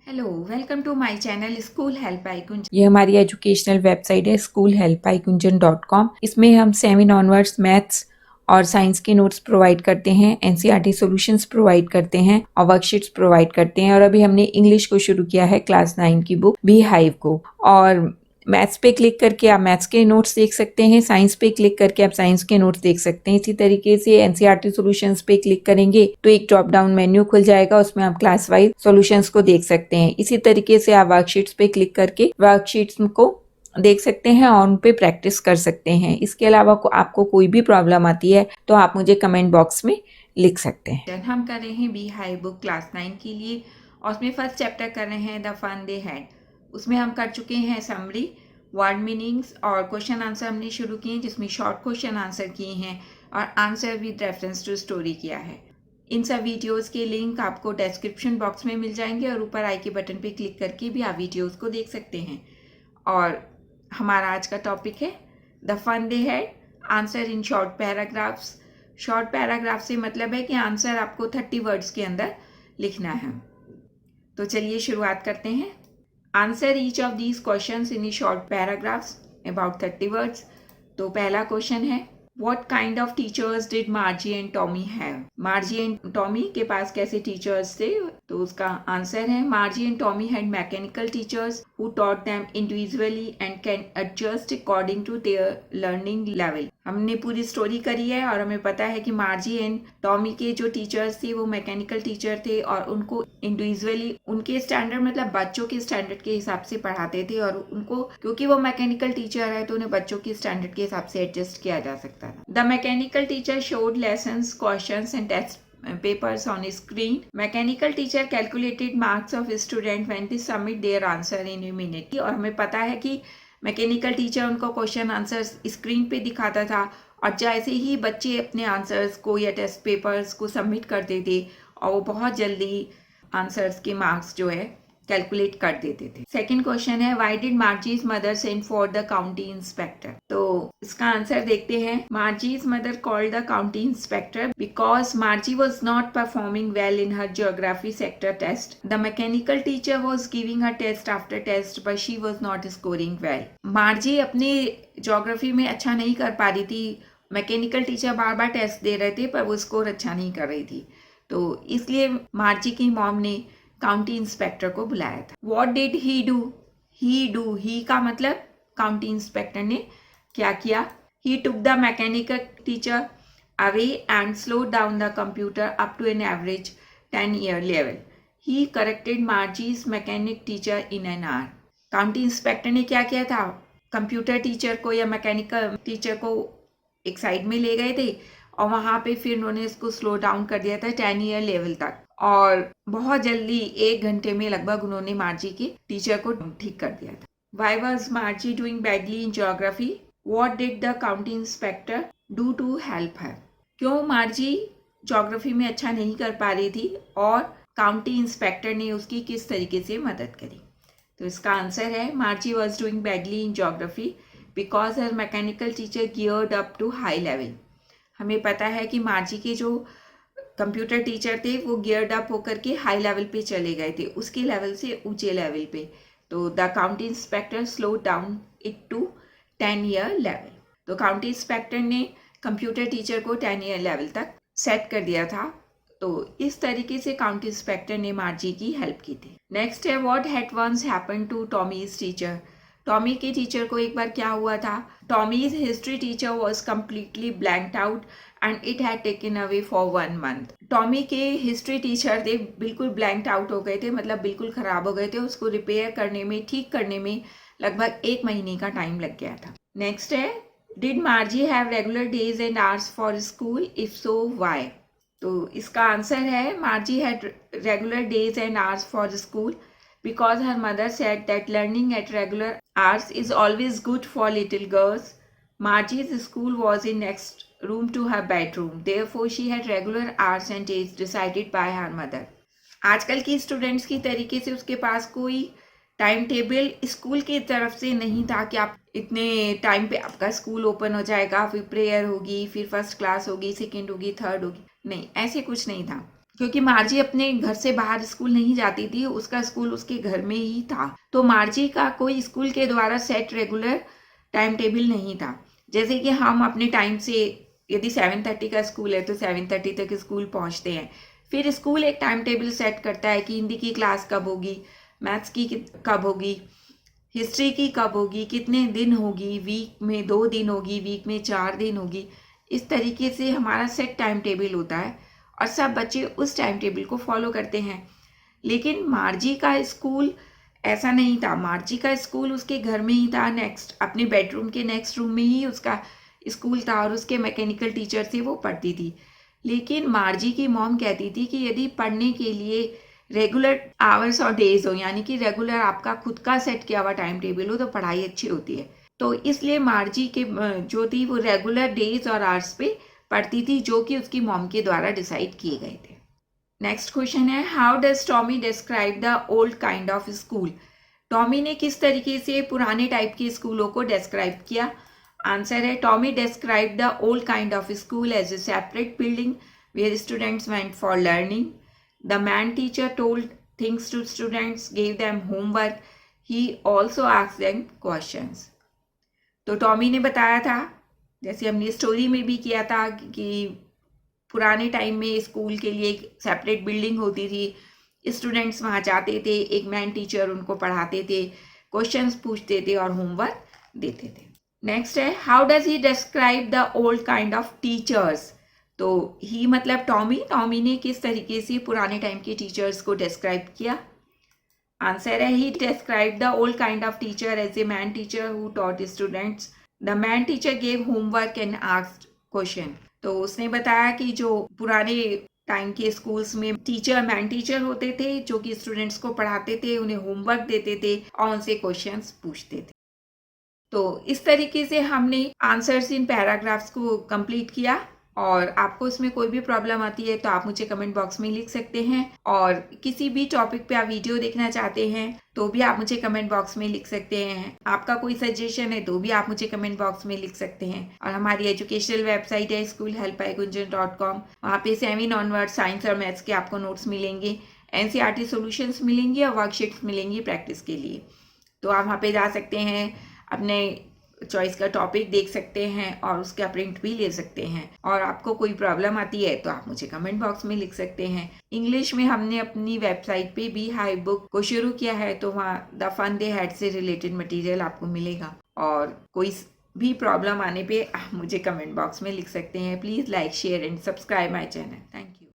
Hello, welcome to my channel school help icon. ये हमारी educational website है schoolhelpaikunjan.com। इसमें हम 7 ऑनवर्ड्स मैथ्स और साइंस के नोट्स प्रोवाइड करते हैं, एनसीईआरटी सॉल्यूशंस प्रोवाइड करते हैं और वर्कशीट्स प्रोवाइड करते हैं। और अभी हमने इंग्लिश को शुरू किया है, क्लास 9 की बुक बी हाइव को। और मैथ्स पे क्लिक करके आप मैथ्स के नोट्स देख सकते हैं, साइंस पे क्लिक करके आप साइंस के नोट्स देख सकते हैं। इसी तरीके से एनसीईआरटी सॉल्यूशंस पे क्लिक करेंगे तो एक ड्रॉप डाउन मेन्यू खुल जाएगा, उसमें आप क्लास वाइज सॉल्यूशंस को देख सकते हैं। इसी तरीके से आप वर्कशीट्स पे क्लिक करके वर्कशीट्स को देख सकते हैं और उन पे प्रैक्टिस कर सकते हैं। इसके अलावा आपको कोई भी प्रॉब्लम आती है तो आप मुझे कमेंट बॉक्स में लिख सकते हैं। हम कर रहे हैं बी हाई बुक क्लास 9 के लिए और उसमें फर्स्ट चैप्टर कर रहे हैं द फन दे हैड। उसमें हम कर चुके हैं समरी, वर्ड मीनिंग्स और क्वेश्चन आंसर हमने शुरू किए, जिसमें शॉर्ट क्वेश्चन आंसर किए हैं और answer with reference to story किया है। इन सब वीडियोस के लिंक आपको डिस्क्रिप्शन बॉक्स में मिल जाएंगे और ऊपर आई के बटन पे क्लिक करके भी आप वीडियोस को देख सकते हैं। और हमारा आज का टॉपिक है the fun they had, answer in short paragraphs. Short paragraph से मतलब है कि आंसर आपको 30 वर्ड्स के अंदर लिखना है। तो चलिए शुरुआत करते हैं। Answer each of these questions in short paragraphs about 30 words. तो पहला क्वेश्चन है, What kind of teachers did Margie and Tommy have? Margie and Tommy के पास कैसे टीचर्स थे? तो उसका आंसर है, Margie and Tommy had mechanical teachers who taught them individually and can adjust according to their learning level. हमने पूरी story करी है और हमें पता है कि मार्जी एंड टॉमी के जो टीचर्स थे वो मैकेनिकल टीचर थे और उनको इंडिविजुअली उनके स्टैंडर्ड मतलब बच्चों के स्टैंडर्ड के हिसाब से पढ़ाते थे और उनको क्योंकि वो मैकेनिकल टीचर है तो उन्हें बच्चों के स्टैंडर्ड के हिसाब से एडजस्ट किया जा सकता था। The mechanical teacher showed lessons, questions and test papers on screen. Mechanical teacher calculated marks of student when they submit their answer in a minute. और हमें पता है कि मैकेनिकल टीचर उनको क्वेश्चन आंसर्स स्क्रीन पे दिखाता था और जैसे ही बच्चे अपने आंसर्स को या टेस्ट पेपर्स को सबमिट करते थे और वो बहुत जल्दी आंसर्स के मार्क्स जो है कैलकुलेट कर देते थे। सेकंड क्वेश्चन है, why did Margie's mother send for the county inspector? तो इसका आंसर देखते हैं। Margie's mother called the county inspector because Margie was not performing well in her geography sector test. The mechanical teacher was giving her test after test but she was not scoring well. Margie अपनी geography में अच्छा नहीं कर पा रही थी, mechanical teacher बार बार टेस्ट दे रहे थे पर वो स्कोर अच्छा नहीं कर रही थी, तो इसलिए मार्जी की मॉम ने काउंटी इंस्पेक्टर को बुलाया था। What did he do? He का मतलब काउंटी इंस्पेक्टर ने क्या किया? He took the mechanical teacher away and slow down the computer up to an average 10 year level. He corrected Margie's mechanic teacher in an hour. County inspector ने क्या किया था? Computer teacher को या mechanical teacher को एक side में ले गए थे और वहाँ पे फिर उन्होंने इसको स्लो डाउन कर दिया था 10 ईयर लेवल तक और बहुत जल्दी 1 घंटे में लगभग उन्होंने मार्जी के टीचर को ठीक कर दिया था। Why was Margie doing badly in geography? What did the county inspector do to help her? क्यों मार्जी ज्योग्राफी में अच्छा नहीं कर पा रही थी और काउंटी इंस्पेक्टर ने उसकी किस तरीके से मदद करी? तो इसका आंसर है, Margie was doing badly in geography because her mechanical teacher geared up to high level. हमें पता है कि मार्जी के जो कंप्यूटर टीचर थे वो गियर्ड अप होकर के हाई लेवल पे चले गए थे, उसके लेवल से ऊंचे लेवल पे। तो the county inspector slow down it to 10 year level. तो काउंटी इंस्पेक्टर ने कंप्यूटर टीचर को 10 ईयर लेवल तक सेट कर दिया था। तो इस तरीके से काउंटी इंस्पेक्टर ने मार्जी की हेल्प की थी। नेक्स्ट है, what had once happened to Tommy's teacher? Tommy के टीचर को एक बार क्या हुआ था? Tommy's history teacher was completely blanked out and it had taken away for 1 month. Tommy के हिस्ट्री टीचर थे बिल्कुल ब्लैंक्ड आउट हो गए थे, मतलब बिल्कुल खराब हो गए थे। उसको रिपेयर करने में, ठीक करने में लगभग 1 महीने का टाइम लग गया था। नेक्स्ट है, did मार्जी have regular days and hours for school? If so why? तो इसका आंसर है, मार्जी had regular days and hours for school because her mother said that learning at regular hours is always good for little girls. Margie's school was in next room to her bedroom. Therefore, she had regular hours and days decided by her mother. आजकल की students की तरीके से उसके पास कोई time table school की तरफ से नहीं था कि आप इतने टाइम पे आपका स्कूल ओपन हो जाएगा, फिर प्रेयर होगी, फिर फर्स्ट क्लास होगी, सेकेंड होगी, थर्ड होगी। नहीं, ऐसे कुछ नहीं था। क्योंकि मार्जी अपने घर से बाहर स्कूल नहीं जाती थी, उसका स्कूल उसके घर में ही था। तो मार्जी का कोई स्कूल के द्वारा सेट रेगुलर टाइम टेबल नहीं था। जैसे कि हम अपने टाइम से, यदि 7:30 का स्कूल है तो 7:30 तक स्कूल पहुंचते हैं। फिर स्कूल एक टाइम टेबल सेट करता है कि हिंदी की क्लास कब होगी, मैथ्स की कब होगी, हिस्ट्री की कब होगी, कितने दिन होगी, वीक में 2 दिन होगी, वीक में 4 दिन होगी। इस तरीके से हमारा सेट टाइम टेबल होता है और सब बच्चे उस टाइम टेबल को फॉलो करते हैं। लेकिन मार्जी का स्कूल ऐसा नहीं था। मार्जी का स्कूल उसके घर में ही था, नेक्स्ट अपने बेडरूम के नेक्स्ट रूम में ही उसका स्कूल था और उसके मैकेनिकल टीचर से वो पढ़ती थी। लेकिन मार्जी की मॉम कहती थी कि यदि पढ़ने के लिए रेगुलर आवर्स और डेज हो, यानी कि रेगुलर आपका खुद का सेट किया हुआ टाइम टेबल हो, तो पढ़ाई अच्छी होती है। तो इसलिए मार्जी के जो थी वो रेगुलर डेज और आवर्स पे पढ़ती थी, जो कि उसकी मॉम के द्वारा डिसाइड किए गए थे। नेक्स्ट क्वेश्चन है, how does Tommy describe the old kind of school? Tommy ने किस तरीके से पुराने टाइप के स्कूलों को डिस्क्राइब किया? आंसर है, Tommy describe the old kind of school as a separate building where students went for learning. The man teacher told things to students, gave them homework. He also asked them questions. तो Tommy ने बताया था, जैसे हमने story में भी किया था, कि पुराने टाइम में स्कूल के लिए एक सेपरेट बिल्डिंग होती थी। स्टूडेंट्स वहाँ जाते थे, एक मैन टीचर उनको पढ़ाते थे, क्वेश्चंस पूछते थे और होमवर्क देते थे। नेक्स्ट है, how does he describe the old kind of teachers? तो ही मतलब टॉमी ने किस तरीके से पुराने टाइम के टीचर्स को डिस्क्राइब किया? आंसर है, he describe the old kind of teacher as a man teacher who taught students. The man teacher gave homework and asked question. तो उसने बताया कि जो पुराने टाइम के स्कूल्स में मैन टीचर होते थे, जो कि स्टूडेंट्स को पढ़ाते थे, उन्हें होमवर्क देते थे और उनसे क्वेश्चंस पूछते थे। तो इस तरीके से हमने आंसर्स इन पैराग्राफ्स को कंप्लीट किया। और आपको इसमें कोई भी प्रॉब्लम आती है तो आप मुझे कमेंट बॉक्स में लिख सकते हैं, और किसी भी टॉपिक पे आप वीडियो देखना चाहते हैं तो भी आप मुझे कमेंट बॉक्स में लिख सकते हैं। आपका कोई सजेशन है तो भी आप मुझे कमेंट बॉक्स में लिख सकते हैं। और हमारी एजुकेशनल वेबसाइट है schoolhelpbygunjan.com। वहाँ पे 7 ऑनवर्ड साइंस और मैथ्स के आपको नोट्स मिलेंगे, NCERT सॉल्यूशंस मिलेंगी और वर्कशीट्स मिलेंगी प्रैक्टिस के लिए। तो आप वहाँ पे जा सकते हैं, अपने चॉइस का टॉपिक देख सकते हैं और उसका प्रिंट भी ले सकते हैं। और आपको कोई प्रॉब्लम आती है तो आप मुझे कमेंट बॉक्स में लिख सकते हैं। इंग्लिश में हमने अपनी वेबसाइट पे भी हाई बुक को शुरू किया है, तो वहाँ द फन दे हैड से रिलेटेड मटेरियल आपको मिलेगा। और कोई भी प्रॉब्लम आने पे आप मुझे कमेंट बॉक्स में लिख सकते हैं। Please like, share and subscribe my channel. Thank you.